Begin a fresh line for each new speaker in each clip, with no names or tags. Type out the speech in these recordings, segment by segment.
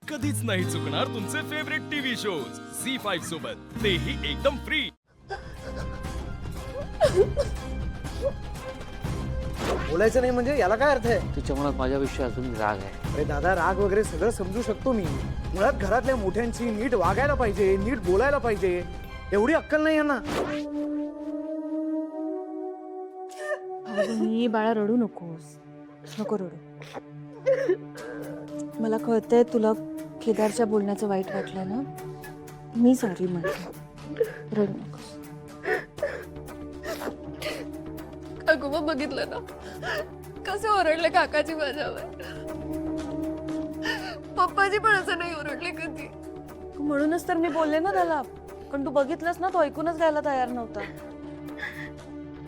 कधीच नाही चुकणार तुमचे फेवरेट टीव्ही शोज झी5 सोबत, तेही एकदम फ्री।
बोलायचं नाही म्हणजे याला काय अर्थ आहे?
तुझ्या मनात माझ्याविषयी अजून राग आहे।
अरे दादा, राग वगैरे सगळं समजू शकतो मी। मुळात घरातल्या मोठ्यांची नीट वागायला पाहिजे, नीट बोलायला पाहिजे, एवढी अक्कल नाही यांना।
मी बाळा रडू नकोस, नको रडू। मला कळतंय तुला केदारच्या बोलण्याचं वाईट वाटलं ना, मी सॉरी म्हणते, रडू नकोस।
काकूबा बघितलं ना कसे ओरडले काकाजी माझ्यावर। पप्पाजी पण असं नाही ओरडले कधी।
म्हणूनच तर मी बोलले ना त्याला, पण तू बघितलंस ना, तो ऐकूनच घ्यायला तयार नव्हता।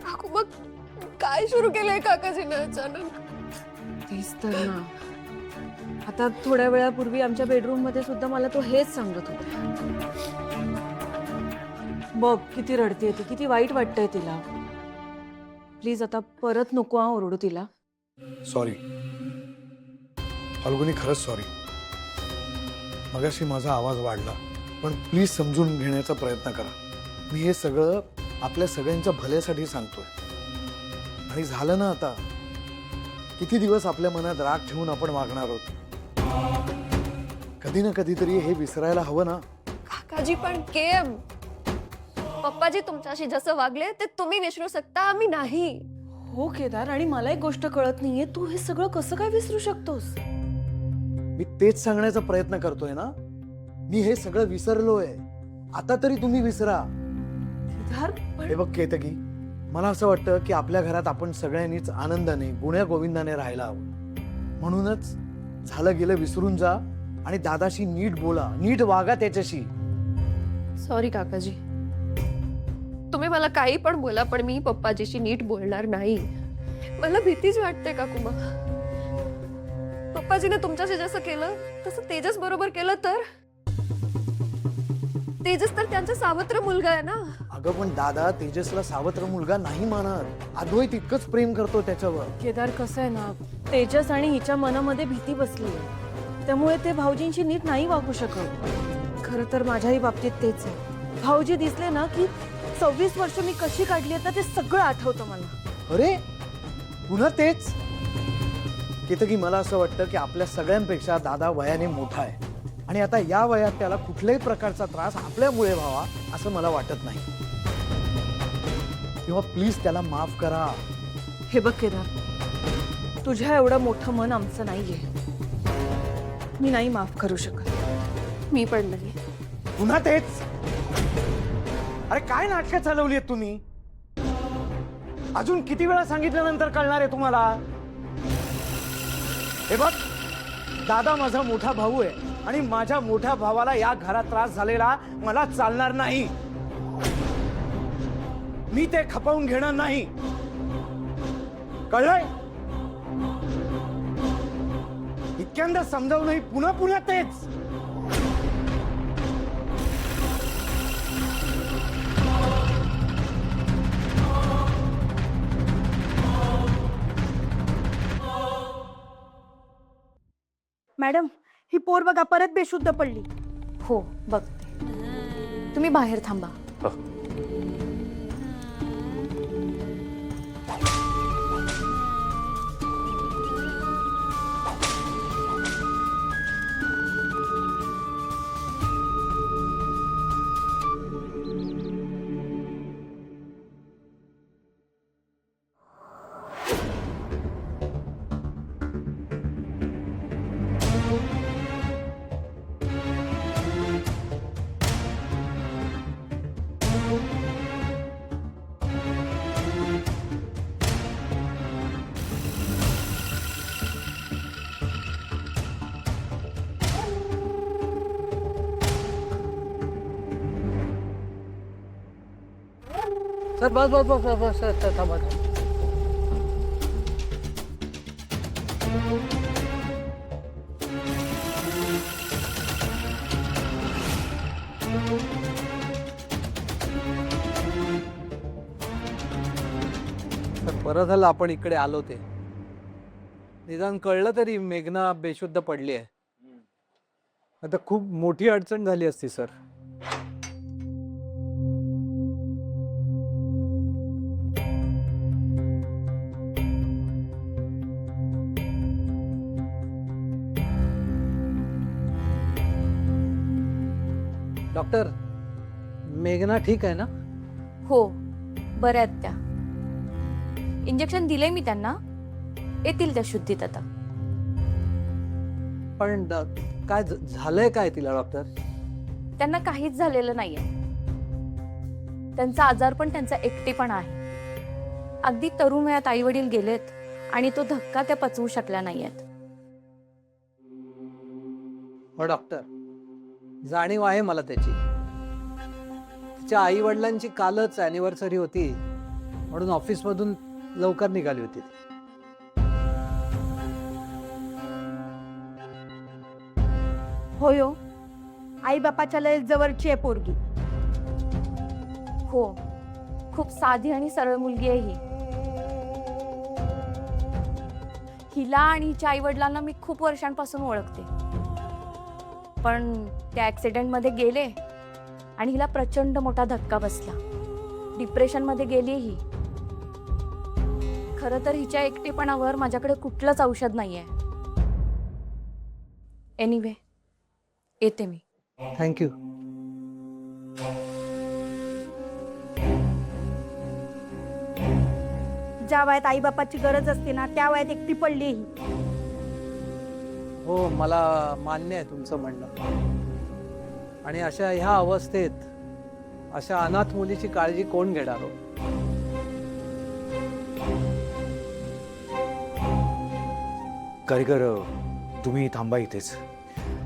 काकूबा काय सुरू केलंय काकाजीने अचानक?
तेच तर ना, आता थोड्या वेळापूर्वी आमच्या बेडरूम मध्ये सुद्धा मला तो हेच सांगत होता। बघ किती रडतेय ती, किती वाईट वाटतंय तिला। प्लीज आता परत नको ओरडू तिला।
सॉरी फाल्गुनी, खरंच सॉरी। मगाशी माझा आवाज वाढला, पण प्लीज समजून घेण्याचा प्रयत्न करा। मी हे सगळं आपल्या सगळ्यांच्या भल्यासाठी सांगतोय। आणि झालं ना आता, किती दिवस आपल्या मनात राग ठेवून आपण वागणार आहोत? कधी ना कधीतरी हे विसरायला हवं ना।
काकाजी पण केम, पप्पाजी तुमच्याशी जसं वागले ते तुम्ही विसरू शकता, आम्ही नाही।
हो केदार, आणि मला एक गोष्ट कळत नाहीये, तू हे सगळं कसं काय विसरू शकतोस?
मी तेच सांगण्याचा प्रयत्न करतोय ना, मी हे सगळं विसरलोय। आता तरी तुम्ही विसरा।
केदार
हे बघ केतकी, मला असं वाटतं की आपल्या घरात आपण सगळ्यांनीच आनंदाने, गुण्या गोविंदाने राहायला हवं। म्हणूनच झालं गेलं विसरून जा आणि दादाशी नीट बोला, नीट वागा त्याच्याशी।
सॉरी काकाजी, तुम्ही मला काही पण बोला, पण मी पप्पाजीशी नीट बोलणार नाही। मला भीतीच वाटते काकूबा। पप्पाजीने तुमच्याशी जसं केलं तसं तेजस बरोबर केलं तर? तेजस तर त्यांचा सावत्र मुलगा आहे ना।
अगं पण दादा तेजसला सावत्र मुलगा नाही मानत, अद्वैत तितकंच प्रेम करतो त्याच्यावर।
केदार, कसं आहे ना, तेजस आणि हिच्या मनामध्ये भीती बसली, त्यामुळे ते भाऊजींशी नीट नाही वागू शकत। खरं तर माझ्याही बाबतीत तेच आहे। भाऊजी दिसले ना की 26 वर्ष मी कशी काढली आहेत ना, ते सगळं आठवतं मला।
अरे पुन्हा तेच? केतकी, मला असं वाटतं की आपल्या सगळ्यांपेक्षा दादा वयाने मोठा आहे, आणि आता या वयात त्याला कुठल्याही प्रकारचा त्रास आपल्यामुळे व्हावा असं मला वाटत नाही। तेव्हा प्लीज त्याला माफ करा।
हे बघ केदार, तुझ्या एवढं मोठं मन आमचं नाहीये, मी नाही माफ करू शकत।
मी पण नाही।
पुन्हा तेच? अरे काय नाटकं चालवली आहेत तुम्ही? अजून किती वेळा सांगितल्यानंतर कळणार आहे तुम्हाला? हे बघ, दादा माझा मोठा भाऊ आहे, आणि माझ्या मोठ्या भावाला या घरात त्रास झालेला मला चालणार नाही। मी ते खपवून घेणार नाही, कळलंय? इतक्यांदा समजावूनही पुन्हा पुन्हा तेच।
मॅडम, ही पोर बघा परत बेशुद्ध पडली। हो बघते, तुम्ही बाहेर थांबा।
सर बस बस बस बस सर, थांबा।
बरं झालं आपण इकडे आलो ते, निदान कळलं तरी मेघना बेशुद्ध पडली आहे। आता खूप मोठी अडचण झाली असती सर. डॉक्टर, मेघना ठीक आहे ना?
हो, बऱ्या आहेत त्या. इंजेक्शन दिले मी त्यांना, येतील त्या शुद्धीत आता.
पण काय झालंय काय तिला डॉक्टर?
त्यांना काहीच झालेलं नाहीये. त्यांचा आजार पण त्यांचा एकटेपणा आहे. अगदी तरुण वयात आई वडील गेलेत आणि तो धक्का त्या पचवू शकल्या नाहीयेत.
हो डॉक्टर, जाणीव आहे मला त्याची. तिच्या आई वडिलांची कालच अॅनिव्हर्सरी होती म्हणून ऑफिसमधून लवकर निघाली होती.
होय हो, आई बापाच्या लय जवळची आहे पोरगी.
हो, खूप साधी आणि सरळ मुलगी आहे ही. हिला आणि हिच्या आई वडिलांना मी खूप वर्षांपासून ओळखते. पण त्या ऍक्सिडेंटमध्ये गेले आणि हिला प्रचंड मोठा धक्का बसला. डिप्रेशनमध्ये गेली ही. खरं तर हिच्या एकटेपणावर माझ्याकडे कुठलंच औषध नाहीये. एनिवे, येते मी.
थँक्यू.
ज्या वयात आई बापाची गरज असते ना त्या वयात एकटी पडली ही.
हो, मला मान्य आहे तुमचं म्हणणं. आणि अशा ह्या अवस्थेत अशा अनाथ मुलीची काळजी कोण घेणार हो?
कारीगर, तुम्ही थांबा इथेच.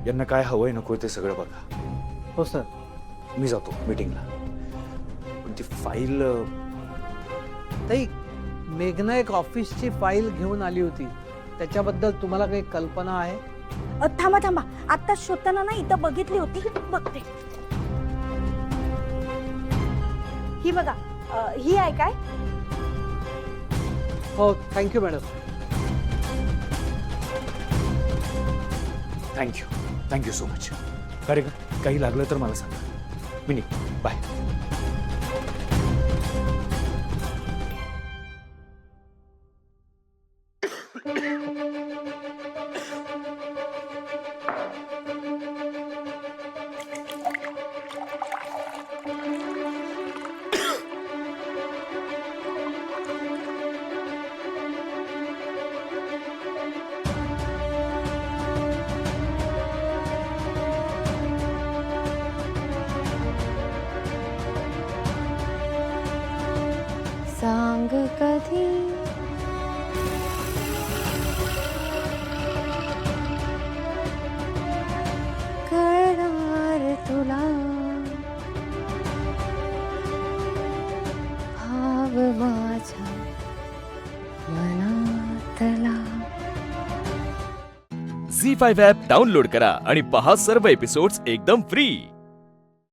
यांना काय हवंय नको ते सगळं बघा.
हो सर.
मी जातो मीटिंगला. पण ती फाईल
ताई, मेघना एक ऑफिसची फाईल घेऊन आली होती. त्याच्याबद्दल तुम्हाला काही कल्पना आहे?
थांबा थांबा, आता शोधताना ना इथं बघितली होती, बघते. ही बघा, ही आहे काय?
हो, thank you madam.
Thank you so much. कारीगर, काही लागलं तर मला सांगा. मी निघतो. बाय.
सांग कधी कळणार तुला भाव माझा मनातला.
झी 5 ॲप डाउनलोड करा आणि पहा सर्व एपिसोड्स एकदम फ्री.